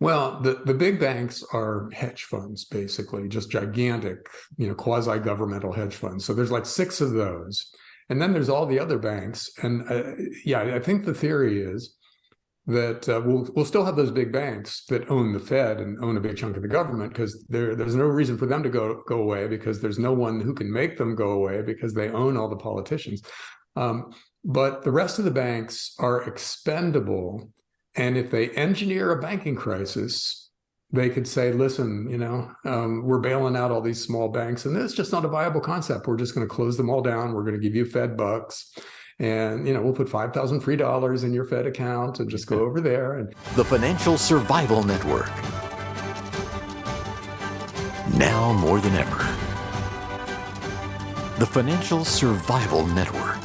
Well, the big banks are hedge funds, basically, just gigantic, quasi-governmental hedge funds. So there's like six of those. And then there's all the other banks. And I think the theory is that we'll still have those big banks that own the Fed and own a big chunk of the government, because there's no reason for them to go away, because there's no one who can make them go away because they own all the politicians. But the rest of the banks are expendable. And if they engineer a banking crisis, they could say, listen, we're bailing out all these small banks, and it's just not a viable concept. We're just going to close them all down. We're going to give you Fed bucks. And, we'll put $5,000 free in your Fed account and just go over there. And the Financial Survival Network. Now more than ever. The Financial Survival Network.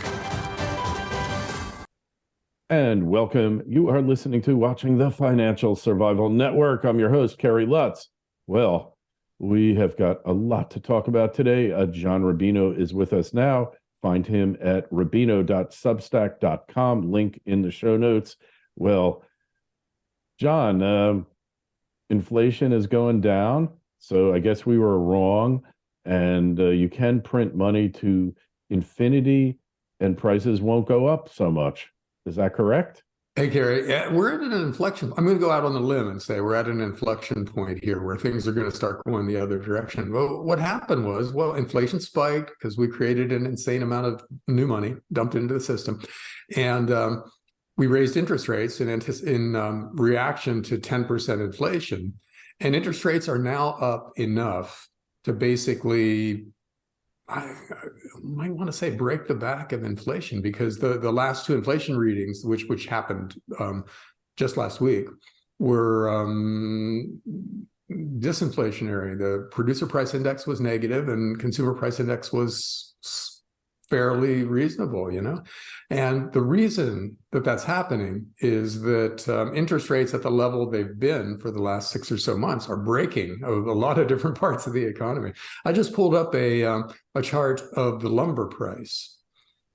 And welcome. You are listening to Watching the Financial Survival Network. I'm your host, Kerry Lutz. Well, we have got a lot to talk about today. John Rubino is with us now. Find him at rubino.substack.com, link in the show notes. Well, John, inflation is going down, so I guess we were wrong. And you can print money to infinity and prices won't go up so much. Is that correct? Hey, Kerry, we're at an inflection. I'm going to go out on a limb and say we're at an inflection point here where things are going to start going the other direction. Well, what happened was, inflation spiked because we created an insane amount of new money dumped into the system. And we raised interest rates in reaction to 10% inflation. And interest rates are now up enough to basically, I might want to say, break the back of inflation, because the last two inflation readings, which happened just last week, were disinflationary. The producer price index was negative and consumer price index was fairly reasonable, And the reason that that's happening is that interest rates at the level they've been for the last 6 or so months are breaking a lot of different parts of the economy. I just pulled up a chart of the lumber price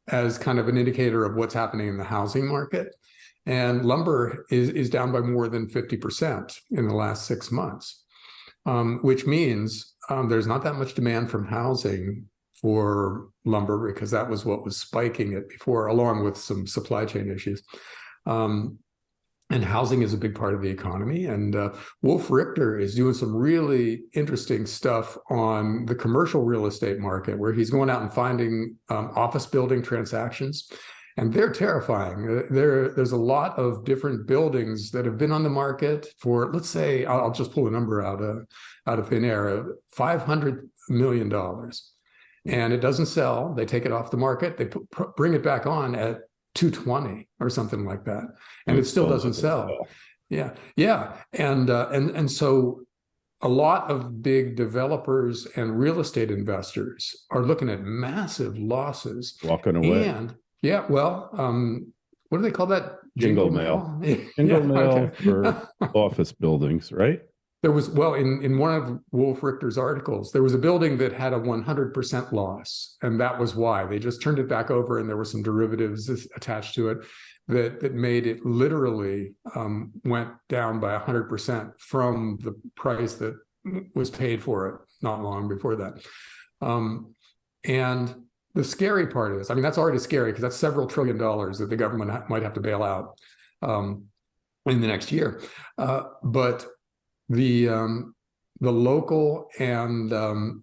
as kind of an indicator of what's happening in the housing market. And lumber is down by more than 50% in the last 6 months, which means there's not that much demand from housing for lumber, because that was what was spiking it before, along with some supply chain issues. And housing is a big part of the economy. And Wolf Richter is doing some really interesting stuff on the commercial real estate market, where he's going out and finding office building transactions. And they're terrifying. There's a lot of different buildings that have been on the market for, let's say, I'll just pull a number out of thin air, $500 million. And it doesn't sell. They take it off the market. They bring it back on at 220 or something like that, and it still doesn't sell. Yeah. And so a lot of big developers and real estate investors are looking at massive losses, walking away. And what do they call that? Jingle mail. Jingle mail for office buildings, right? There was, in one of Wolf Richter's articles, there was a building that had a 100% loss, and that was why. They just turned it back over, and there were some derivatives attached to it that made it literally went down by 100% from the price that was paid for it not long before that. And the scary part is, that's already scary, because that's several $1 trillion that the government might have to bail out in the next year. But the local and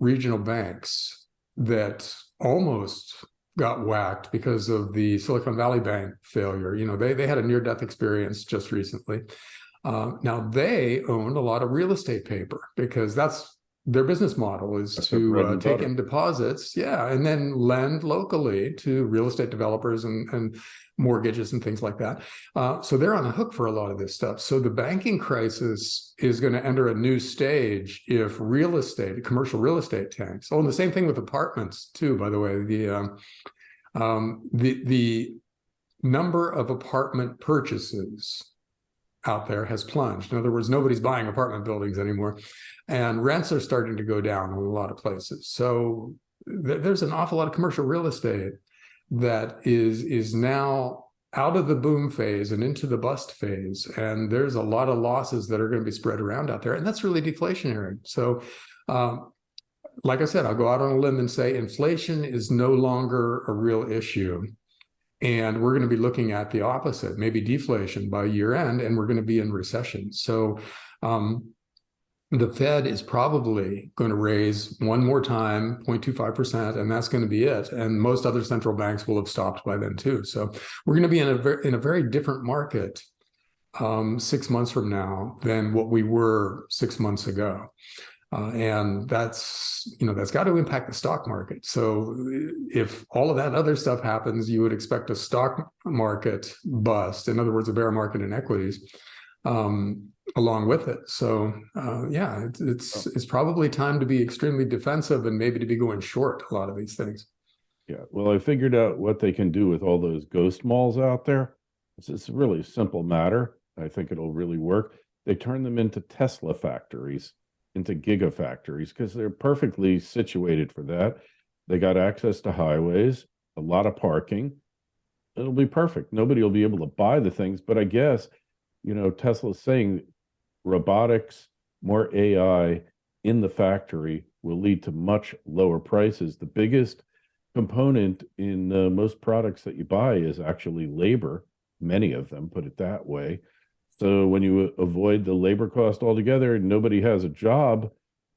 regional banks that almost got whacked because of the Silicon Valley Bank failure, they had a near-death experience just recently. Now they owned a lot of real estate paper, because that's their business model, is to take in deposits, and then lend locally to real estate developers and mortgages and things like that. So they're on the hook for a lot of this stuff. So the banking crisis is going to enter a new stage if commercial real estate tanks. Oh, and the same thing with apartments too, by the way. The number of apartment purchases out there has plunged. In other words, nobody's buying apartment buildings anymore, and rents are starting to go down in a lot of places. So there's an awful lot of commercial real estate that is now out of the boom phase and into the bust phase. And there's a lot of losses that are going to be spread around out there. And that's really deflationary. So, like I said, I'll go out on a limb and say inflation is no longer a real issue. And we're going to be looking at the opposite, maybe deflation by year end, and we're going to be in recession. So the Fed is probably going to raise one more time, 0.25%, and that's going to be it. And most other central banks will have stopped by then too. So we're going to be in a very different market 6 months from now than what we were 6 months ago. And that's got to impact the stock market. So if all of that other stuff happens, you would expect a stock market bust, in other words, a bear market in equities, along with it. So it's probably time to be extremely defensive and maybe to be going short a lot of these things. Yeah, well, I figured out what they can do with all those ghost malls out there. It's a really simple matter. I think it'll really work. They turn them into Tesla factories, into gigafactories, because they're perfectly situated for that. They got access to highways, a lot of parking. It'll be perfect. Nobody will be able to buy the things, but I guess, Tesla's saying robotics, more AI in the factory will lead to much lower prices. The biggest component in most products that you buy is actually labor, many of them, put it that way. So when you avoid the labor cost altogether, nobody has a job.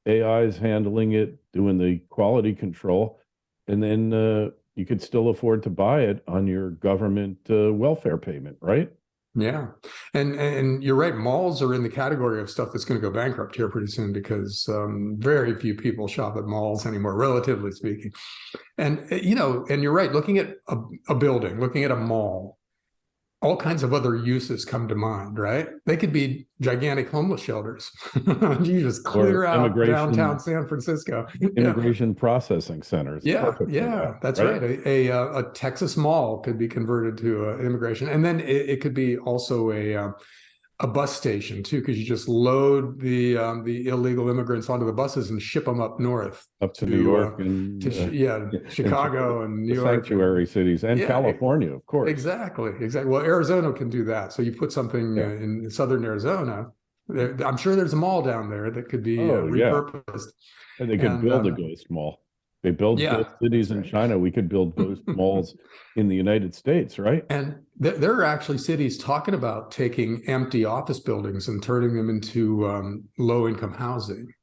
AI is handling it, doing the quality control, and then you could still afford to buy it on your government welfare payment, right? Yeah, and you're right. Malls are in the category of stuff that's going to go bankrupt here pretty soon because very few people shop at malls anymore, relatively speaking. And and you're right. Looking at a building, looking at a mall, all kinds of other uses come to mind, right? They could be gigantic homeless shelters. You just clear out downtown San Francisco. Immigration processing centers. Yeah, that's right. A Texas mall could be converted to immigration. And then it could be also a bus station too, because you just load the illegal immigrants onto the buses and ship them up north, up to New York and Chicago and New York, sanctuary cities, and California, of course. Exactly. Well, Arizona can do that. So you put something in southern Arizona. I'm sure there's a mall down there that could be repurposed. And they could build a ghost mall. They build ghost cities in China. We could build ghost malls in the United States, right? And there are actually cities talking about taking empty office buildings and turning them into low-income housing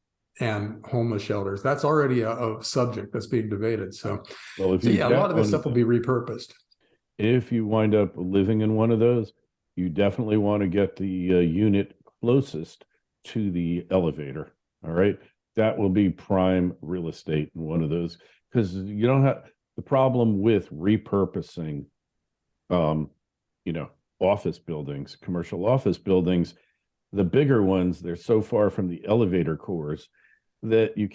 and homeless shelters. That's already a subject that's being debated. So, a lot of this stuff will be repurposed. If you wind up living in one of those, you definitely want to get the unit closest to the elevator, all right? That will be prime real estate in one of those, because you don't have the problem with repurposing, office buildings, commercial office buildings. The bigger ones, they're so far from the elevator cores that you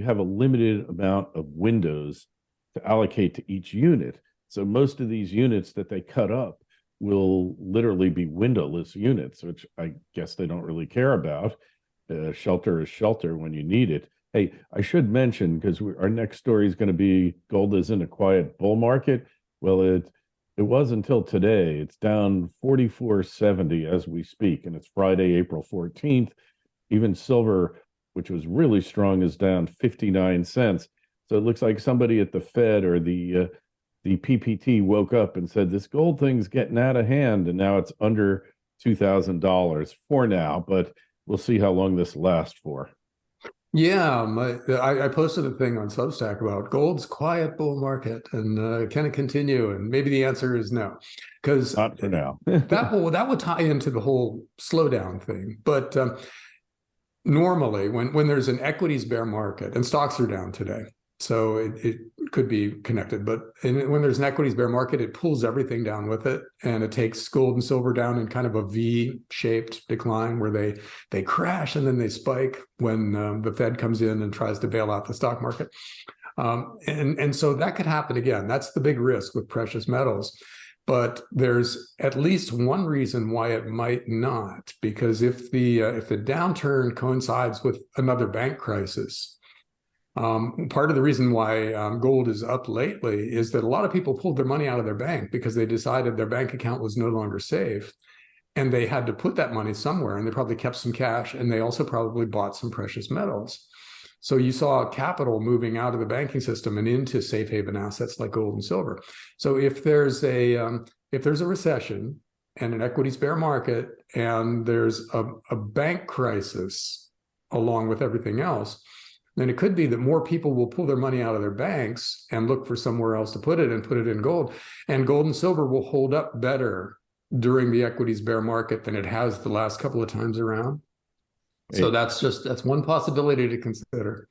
have a limited amount of windows to allocate to each unit. So most of these units that they cut up will literally be windowless units, which I guess they don't really care about. Shelter is shelter when you need it. Hey, I should mention, because our next story is going to be gold is in a quiet bull market. Well, it was until today. It's down 44.70 as we speak, and it's Friday, April 14th. Even silver, which was really strong, is down 59 cents. So it looks like somebody at the Fed or the PPT woke up and said, this gold thing's getting out of hand, and now it's under $2,000 for now, but we'll see how long this lasts for. Yeah, I posted a thing on Substack about gold's quiet bull market, and can it continue? And maybe the answer is no, because not for now. that would tie into the whole slowdown thing. But normally, when there's an equities bear market, and stocks are down today, so it could be connected. But when there's an equities bear market, it pulls everything down with it, and it takes gold and silver down in kind of a V-shaped decline where they crash and then they spike when the Fed comes in and tries to bail out the stock market. And so that could happen again. That's the big risk with precious metals. But there's at least one reason why it might not, because if the downturn coincides with another bank crisis, Part of the reason why gold is up lately is that a lot of people pulled their money out of their bank because they decided their bank account was no longer safe. And they had to put that money somewhere, and they probably kept some cash, and they also probably bought some precious metals. So you saw capital moving out of the banking system and into safe haven assets like gold and silver. So if there's a recession and an equities bear market, and there's a bank crisis along with everything else, then it could be that more people will pull their money out of their banks and look for somewhere else to put it and put it in gold. And gold and silver will hold up better during the equities bear market than it has the last couple of times around. So that's one possibility to consider.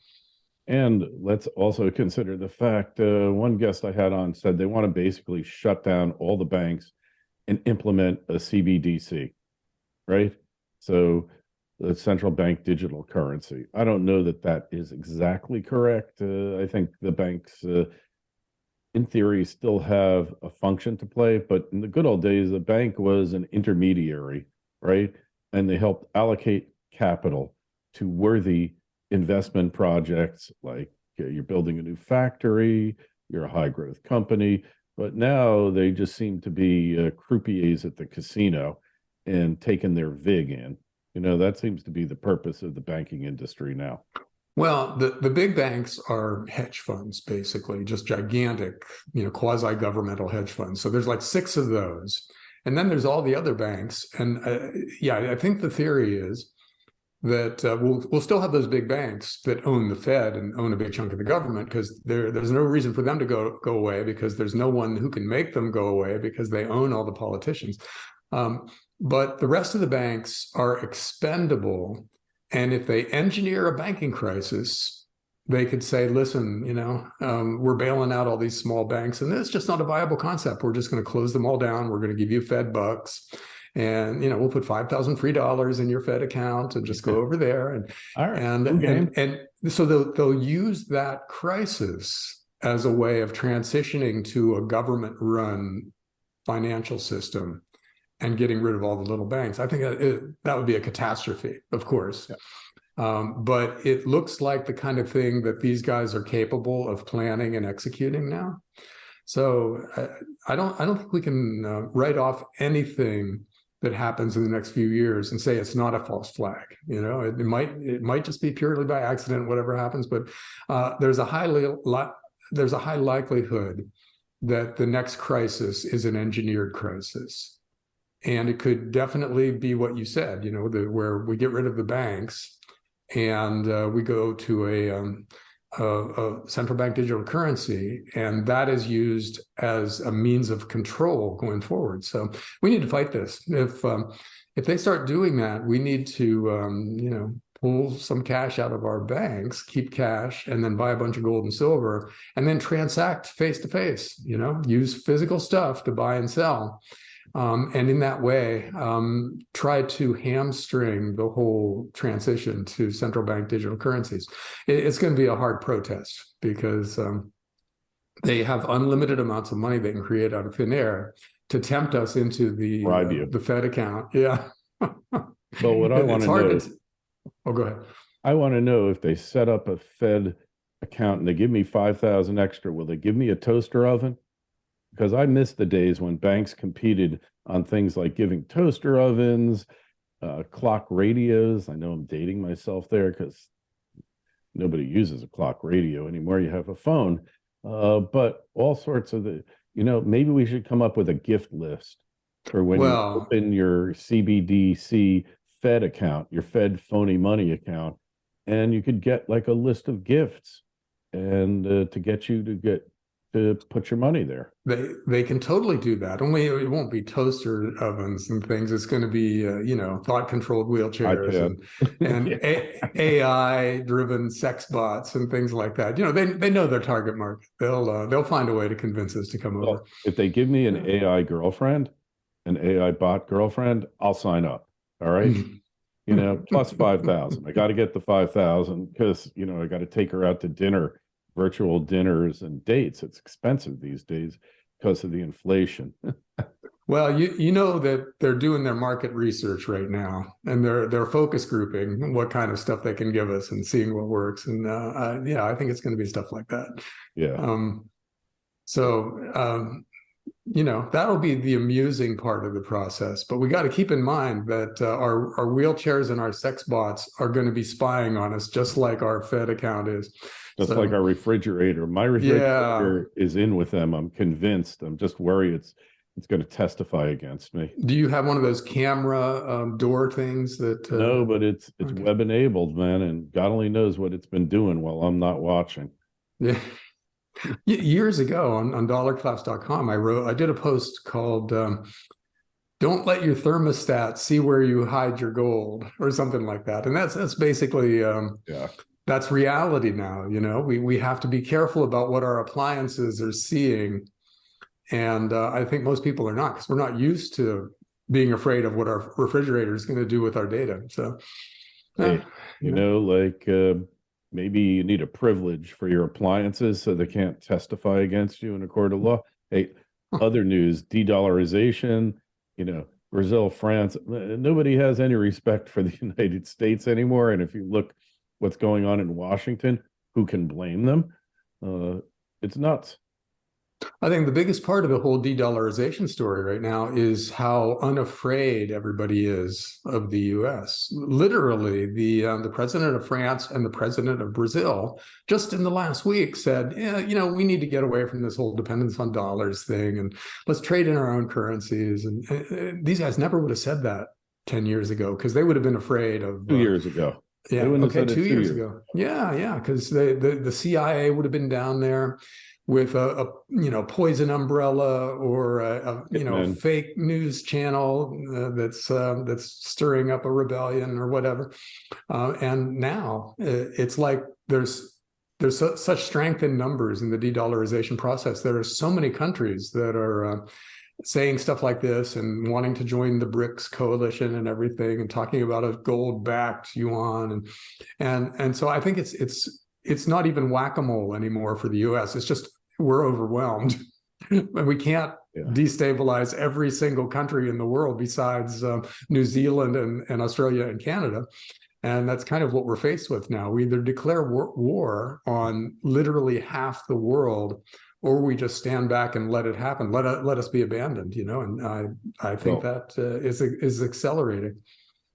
And let's also consider the fact, one guest I had on said they want to basically shut down all the banks and implement a CBDC, right? So the central bank digital currency. I don't know that that is exactly correct. I think the banks, in theory, still have a function to play, but in the good old days, the bank was an intermediary, right? And they helped allocate capital to worthy investment projects, like you're building a new factory, you're a high growth company, but now they just seem to be croupiers at the casino and taking their vig in. You know, that seems to be the purpose of the banking industry now. Well, the big banks are hedge funds, basically, just gigantic, quasi-governmental hedge funds. So there's like 6 of those. And then there's all the other banks. And I think the theory is that we'll still have those big banks that own the Fed and own a big chunk of the government, because there's no reason for them to go away, because there's no one who can make them go away because they own all the politicians. But the rest of the banks are expendable. And if they engineer a banking crisis, they could say, listen, we're bailing out all these small banks, and it's just not a viable concept. We're just going to close them all down. We're going to give you Fed bucks. And, we'll put $5,000 free in your Fed account and just go over there. And, all right. and so they'll use that crisis as a way of transitioning to a government-run financial system and getting rid of all the little banks. I think that would be a catastrophe, of course. Yeah. But it looks like the kind of thing that these guys are capable of planning and executing now. So I don't think we can write off anything that happens in the next few years and say it's not a false flag. It might just be purely by accident, whatever happens. But there's a high likelihood that the next crisis is an engineered crisis. And it could definitely be what you said, where we get rid of the banks and we go to a central bank digital currency, and that is used as a means of control going forward. So we need to fight this. If they start doing that, we need to, pull some cash out of our banks, keep cash, and then buy a bunch of gold and silver, and then transact face to face. Use physical stuff to buy and sell. And in that way, try to hamstring the whole transition to central bank digital currencies. It's going to be a hard protest because they have unlimited amounts of money they can create out of thin air to tempt us into the Fed account. Yeah. But what I want to know go ahead. I want to know, if they set up a Fed account and they give me 5,000 extra, will they give me a toaster oven? Because I miss the days when banks competed on things like giving toaster ovens, clock radios. I know I'm dating myself there because nobody uses a clock radio anymore. You have a phone, but all sorts of maybe we should come up with a gift list for when you open your CBDC Fed account, your Fed phony money account, and you could get like a list of gifts and to get you to put your money there. They can totally do that. Only it won't be toaster ovens and things. It's going to be thought-controlled wheelchairs and AI-driven sex bots and things like that. They know their target market. They'll find a way to convince us to come over. If they give me an AI girlfriend, an AI bot girlfriend, I'll sign up. All right. Plus 5,000. I got to get the 5,000 because I got to take her out to dinner. Virtual dinners and dates. It's expensive these days because of the inflation. Well, you know that they're doing their market research right now, and they're focus grouping what kind of stuff they can give us and seeing what works. And yeah, I think it's going to be stuff like that. Yeah. So that'll be the amusing part of the process. But we got to keep in mind that our wheelchairs and our sex bots are going to be spying on us, just like our Fed account is. Just like our refrigerator. My refrigerator is in with them. I'm convinced. I'm just worried it's going to testify against me. Do you have one of those camera door things that? No, but it's okay. Web enabled, man, and God only knows what it's been doing while I'm not watching. Yeah. Years ago on dollarclass.com, I did a post called "Don't Let Your Thermostat See Where You Hide Your Gold" or something like that, and that's basically that's reality now. We have to be careful about what our appliances are seeing. And I think most people are not, because we're not used to being afraid of what our refrigerator is going to do with our data. So, hey, maybe you need a privilege for your appliances so they can't testify against you in a court of law. Hey, other news, de-dollarization, Brazil, France, nobody has any respect for the United States anymore. And if you look what's going on in Washington, who can blame them? It's nuts. I think the biggest part of the whole de-dollarization story right now is how unafraid everybody is of the U.S. Literally, the president of France and the president of Brazil just in the last week said, we need to get away from this whole dependence on dollars thing, and let's trade in our own currencies. And these guys never would have said that 10 years ago, because they would have been afraid of 2 years ago. Yeah, okay, 2 years ago. Yeah, because the CIA would have been down there with a poison umbrella or a fake news channel that's stirring up a rebellion or whatever. And now it's like there's such strength in numbers in the de-dollarization process. There are so many countries that are saying stuff like this and wanting to join the BRICS coalition and everything, and talking about a gold-backed yuan, and so I think it's not even whack-a-mole anymore for the U.S. It's just we're overwhelmed, and we can't destabilize every single country in the world besides New Zealand and Australia and Canada. And that's kind of what we're faced with now. We either declare war on literally half the world, or we just stand back and let it happen. Let us be abandoned, And I think that is accelerating.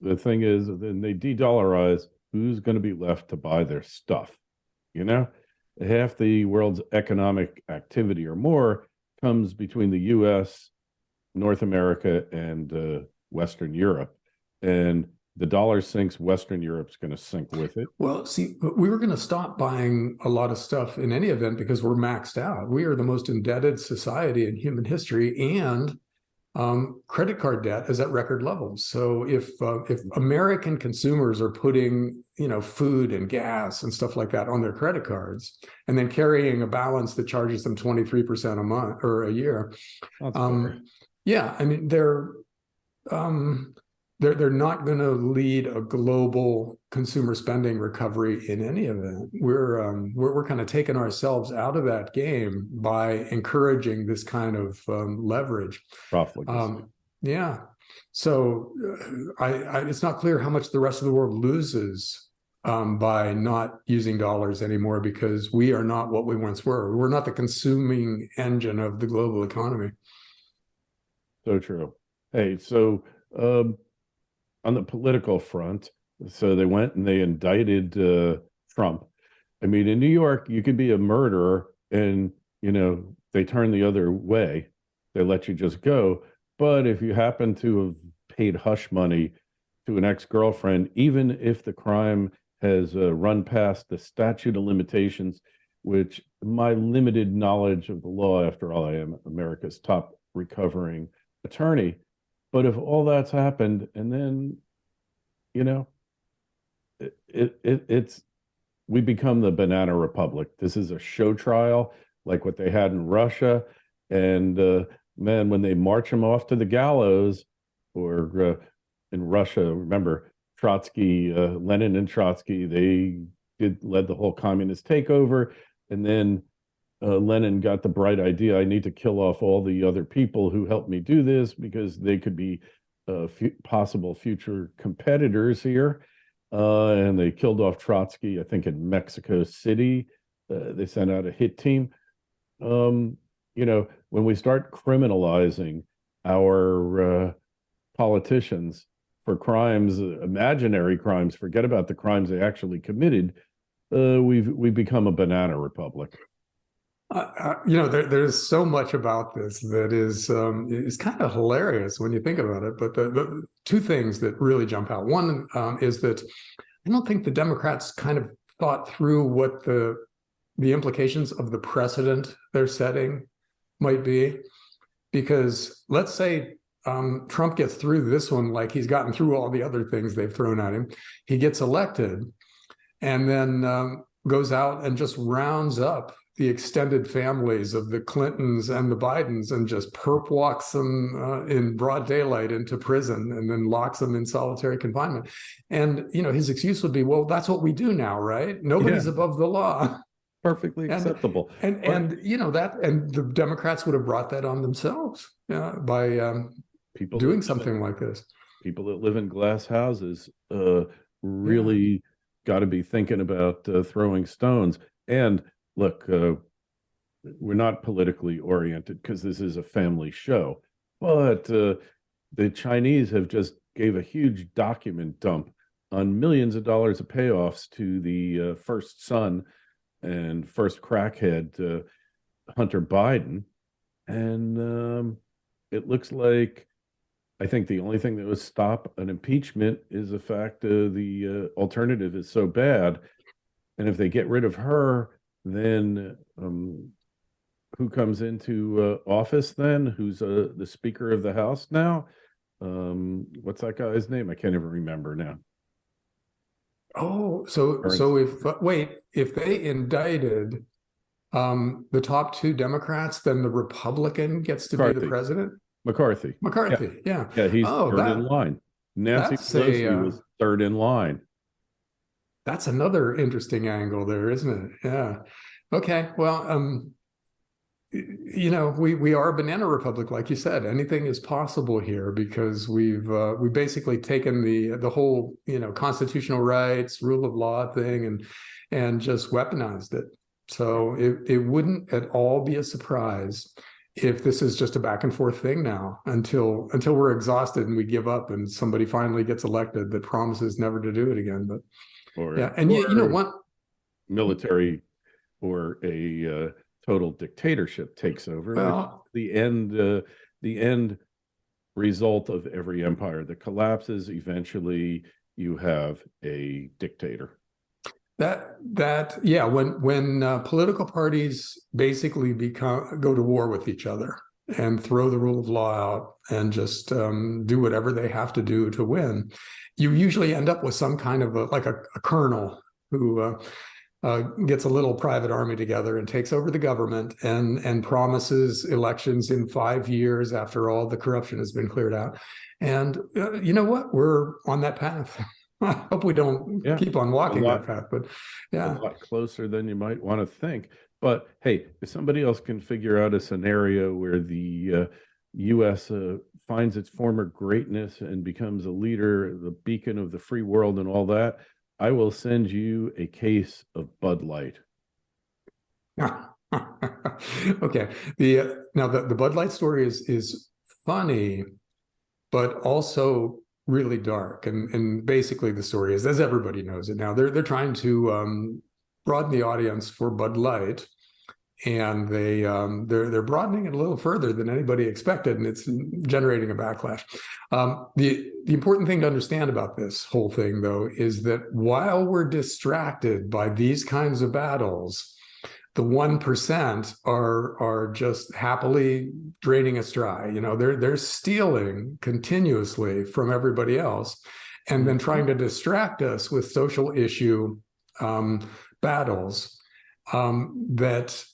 The thing is, then they de-dollarize. Who's going to be left to buy their stuff? Half the world's economic activity or more comes between the U.S., North America, and Western Europe. And the dollar sinks, Western Europe's going to sink with it. Well, see, we were going to stop buying a lot of stuff in any event because we're maxed out. We are the most indebted society in human history, and credit card debt is at record levels. So if American consumers are putting food and gas and stuff like that on their credit cards, and then carrying a balance that charges them 23% a month or a year, yeah, I mean they're not going to lead a global consumer spending recovery in any event. We're kind of taking ourselves out of that game by encouraging this kind of leverage. Yeah. So it's not clear how much the rest of the world loses by not using dollars anymore, because we are not what we once were. We're not the consuming engine of the global economy. So true. Hey, so on the political front, so they went and they indicted Trump. I mean, in New York, you could be a murderer and, they turn the other way. They let you just go. But if you happen to have paid hush money to an ex-girlfriend, even if the crime has run past the statute of limitations, which my limited knowledge of the law, after all, I am America's top recovering attorney. But if all that's happened, and then, it's we become the banana republic. This is a show trial like what they had in Russia. And man, when they march them off to the gallows, or in Russia, remember Trotsky, Lenin and Trotsky, they led the whole communist takeover. And then Lenin got the bright idea, I need to kill off all the other people who helped me do this because they could be possible future competitors here. And they killed off Trotsky, I think, in Mexico City. They sent out a hit team. When we start criminalizing our politicians for crimes, imaginary crimes, forget about the crimes they actually committed, we've become a banana republic. There's so much about this that is kind of hilarious when you think about it. But the two things that really jump out. One is that I don't think the Democrats kind of thought through what the implications of the precedent they're setting might be. Because let's say Trump gets through this one like he's gotten through all the other things they've thrown at him. He gets elected and then goes out and just rounds up the extended families of the Clintons and the Bidens and just perp walks them in broad daylight into prison and then locks them in solitary confinement. And, his excuse would be, well, that's what we do now, right? Nobody's above the law. Perfectly acceptable. And the Democrats would have brought that on themselves by people doing something like this. People that live in glass houses really got to be thinking about throwing stones. And look, we're not politically oriented because this is a family show, but the Chinese have just gave a huge document dump on millions of dollars of payoffs to the first son and first crackhead, Hunter Biden. And it looks like, I think the only thing that would stop an impeachment is the fact the alternative is so bad. And if they get rid of her, then who comes into office then? Who's the Speaker of the House now? What's that guy's name? I can't even remember now. Oh, so if they indicted the top two Democrats, then the Republican gets to be the president? McCarthy, yeah. Yeah, he's third in line. Nancy Pelosi was third in line. That's another interesting angle there, isn't it? Yeah. Okay. Well, we are a banana republic, like you said. Anything is possible here because we basically taken the whole constitutional rights, rule of law thing, and just weaponized it. So it wouldn't at all be a surprise if this is just a back and forth thing now until we're exhausted and we give up and somebody finally gets elected that promises never to do it again. But what? Military or a total dictatorship takes over. Well, the end result of every empire that collapses, eventually you have a dictator. When political parties basically go to war with each other and throw the rule of law out and just do whatever they have to do to win, you usually end up with some kind of a colonel who gets a little private army together and takes over the government and promises elections in 5 years after all the corruption has been cleared out. And you know what? We're on that path. I hope we don't keep on walking that path, but a lot closer than you might want to think. But hey, if somebody else can figure out a scenario where the U.S. finds its former greatness and becomes a leader, the beacon of the free world and all that, I will send you a case of Bud Light. Okay. The Bud Light story is funny, but also really dark. And basically the story is, as everybody knows it now, they're trying to broaden the audience for Bud Light, and they're broadening it a little further than anybody expected, and it's generating a backlash. The important thing to understand about this whole thing, though, is that while we're distracted by these kinds of battles, the 1% are just happily draining us dry. They're stealing continuously from everybody else, and then trying to distract us with social issue battles that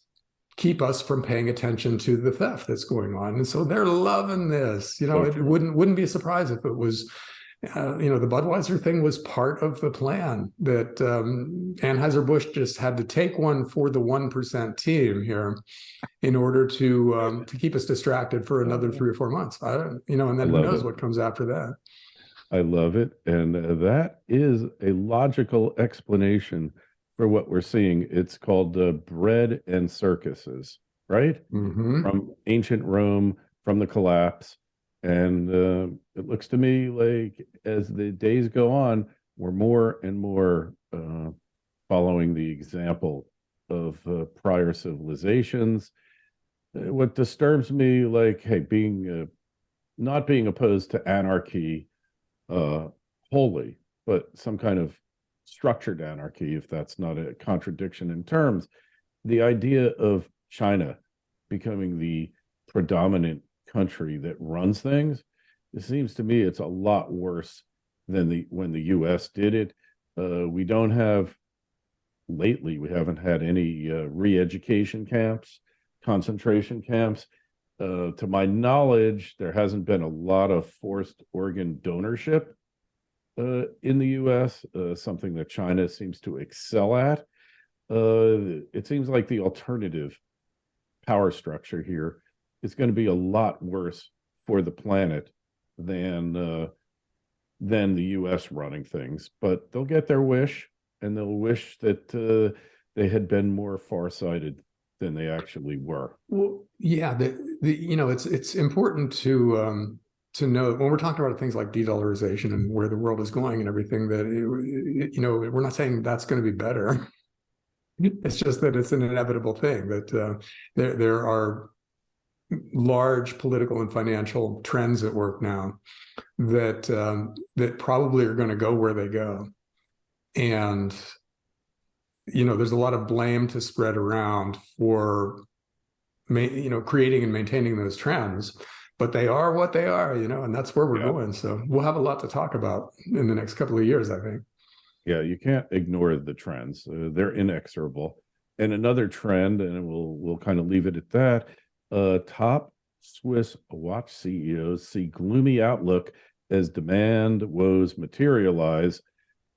keep us from paying attention to the theft that's going on. And so they're loving this. It wouldn't be a surprise if it was The Budweiser thing was part of the plan that Anheuser-Busch just had to take one for the 1% team here in order to keep us distracted for another 3 or 4 months. And then who knows what comes after that. I love it. And that is a logical explanation for what we're seeing. It's called bread and circuses, right? Mm-hmm. From ancient Rome, from the collapse. And it looks to me like as the days go on, we're more and more following the example of prior civilizations. What disturbs me, like, hey, not being opposed to anarchy wholly, but some kind of structured anarchy, if that's not a contradiction in terms, the idea of China becoming the predominant country that runs things, it seems to me it's a lot worse than when the US did it. We haven't had any re-education camps, concentration camps. To my knowledge, there hasn't been a lot of forced organ donorship in the US, something that China seems to excel at. It seems like the alternative power structure here is going to be a lot worse for the planet than the US running things. But they'll get their wish, and they'll wish that they had been more farsighted than they actually were. Well, yeah, it's important to know when we're talking about things like de-dollarization and where the world is going and everything, that we're not saying that's going to be better. It's just that it's an inevitable thing, that there are large political and financial trends at work now that probably are going to go where they go, and there's a lot of blame to spread around for creating and maintaining those trends, but they are what they are, and that's where we're going. So we'll have a lot to talk about in the next couple of years, I think. Yeah, you can't ignore the trends. They're inexorable. And another trend, and we'll kind of leave it at that, top Swiss watch CEOs see gloomy outlook as demand woes materialize.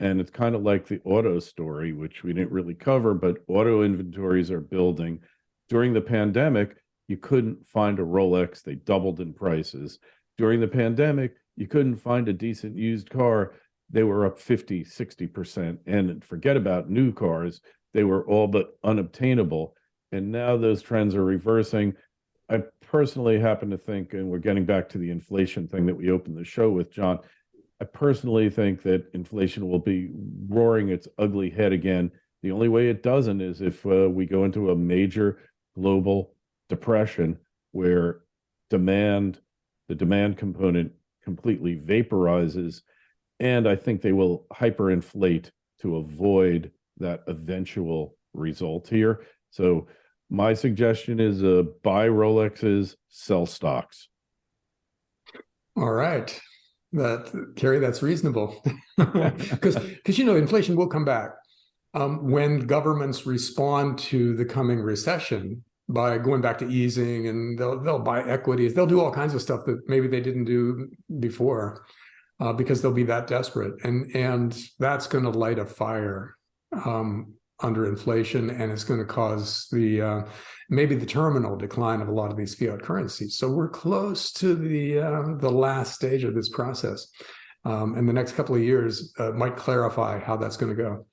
And it's kind of like the auto story, which we didn't really cover, but auto inventories are building. During the pandemic, you couldn't find a Rolex. They doubled in prices. During the pandemic, you couldn't find a decent used car. They were up 50, 60%. And forget about new cars. They were all but unobtainable. And now those trends are reversing. I personally happen to think, and we're getting back to the inflation thing that we opened the show with, John, I personally think that inflation will be roaring its ugly head again. The only way it doesn't is if we go into a major global depression where the demand component completely vaporizes. And I think they will hyperinflate to avoid that eventual result here. So my suggestion is buy Rolexes, sell stocks. All right. Kerry, that's reasonable. Because inflation will come back when governments respond to the coming recession by going back to easing, and they'll buy equities. They'll do all kinds of stuff that maybe they didn't do before because they'll be that desperate. And that's going to light a fire under inflation, and it's going to cause maybe the terminal decline of a lot of these fiat currencies. So we're close to the last stage of this process, and the next couple of years might clarify how that's going to go.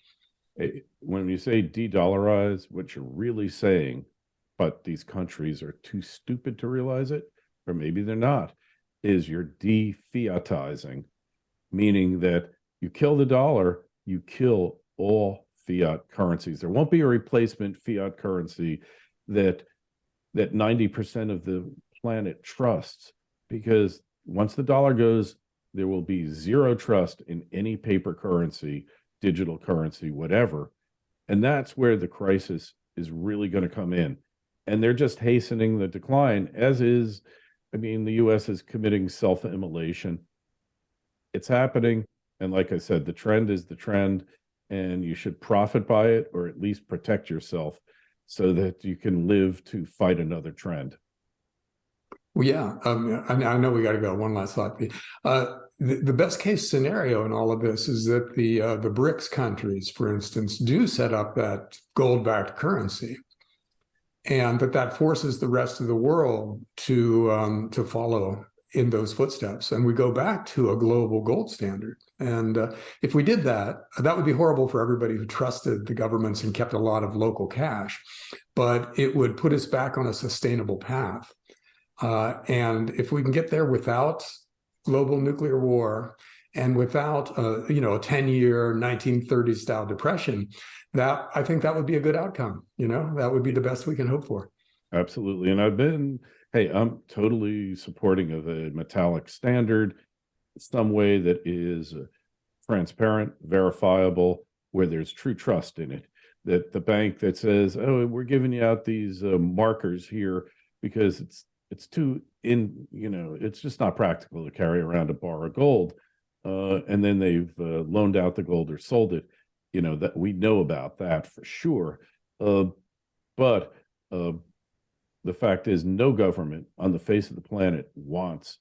When you say de-dollarize, what you're really saying, but these countries are too stupid to realize it, or maybe they're not, is you're de-fiatizing, meaning that you kill the dollar, you kill all fiat currencies. There won't be a replacement fiat currency that 90% of the planet trusts, because once the dollar goes, there will be zero trust in any paper currency, digital currency, whatever. And that's where the crisis is really going to come in. And they're just hastening the decline, the US is committing self-immolation. It's happening. And like I said, the trend is the trend, and you should profit by it, or at least protect yourself so that you can live to fight another trend. Well, yeah, I know we got to go. One last thought. the best case scenario in all of this is that the BRICS countries, for instance, do set up that gold-backed currency, and that forces the rest of the world to follow in those footsteps, and we go back to a global gold standard. And if we did that, that would be horrible for everybody who trusted the governments and kept a lot of local cash, but it would put us back on a sustainable path. And if we can get there without global nuclear war and without a 10-year 1930s style depression, that I think that would be a good outcome. That would be the best we can hope for. Absolutely. And I'm totally supporting of a metallic standard, some way that is transparent, verifiable, where there's true trust in it. That the bank that says, "Oh, we're giving you out these markers here because it's it's just not practical to carry around a bar of gold," and then they've loaned out the gold or sold it. That we know about that for sure. But the fact is, no government on the face of the planet wants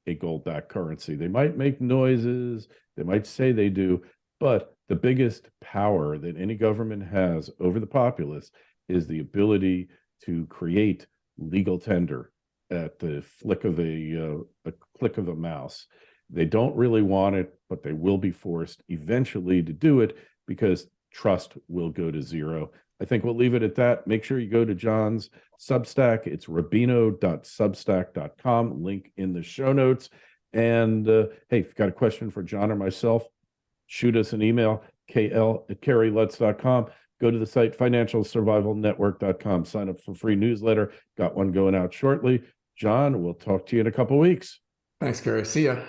a gold-backed currency. They might make noises, they might say they do, but the biggest power that any government has over the populace is the ability to create legal tender at the flick of a click of a mouse. They don't really want it, but they will be forced eventually to do it because trust will go to zero. I think we'll leave it at that. Make sure you go to John's Substack. It's rubino.substack.com, link in the show notes. And hey, if you've got a question for John or myself, shoot us an email, kl@kerrylutz.com. Go to the site, financialsurvivalnetwork.com. Sign up for free newsletter. Got one going out shortly. John, we'll talk to you in a couple weeks. Thanks, Kerry. See ya.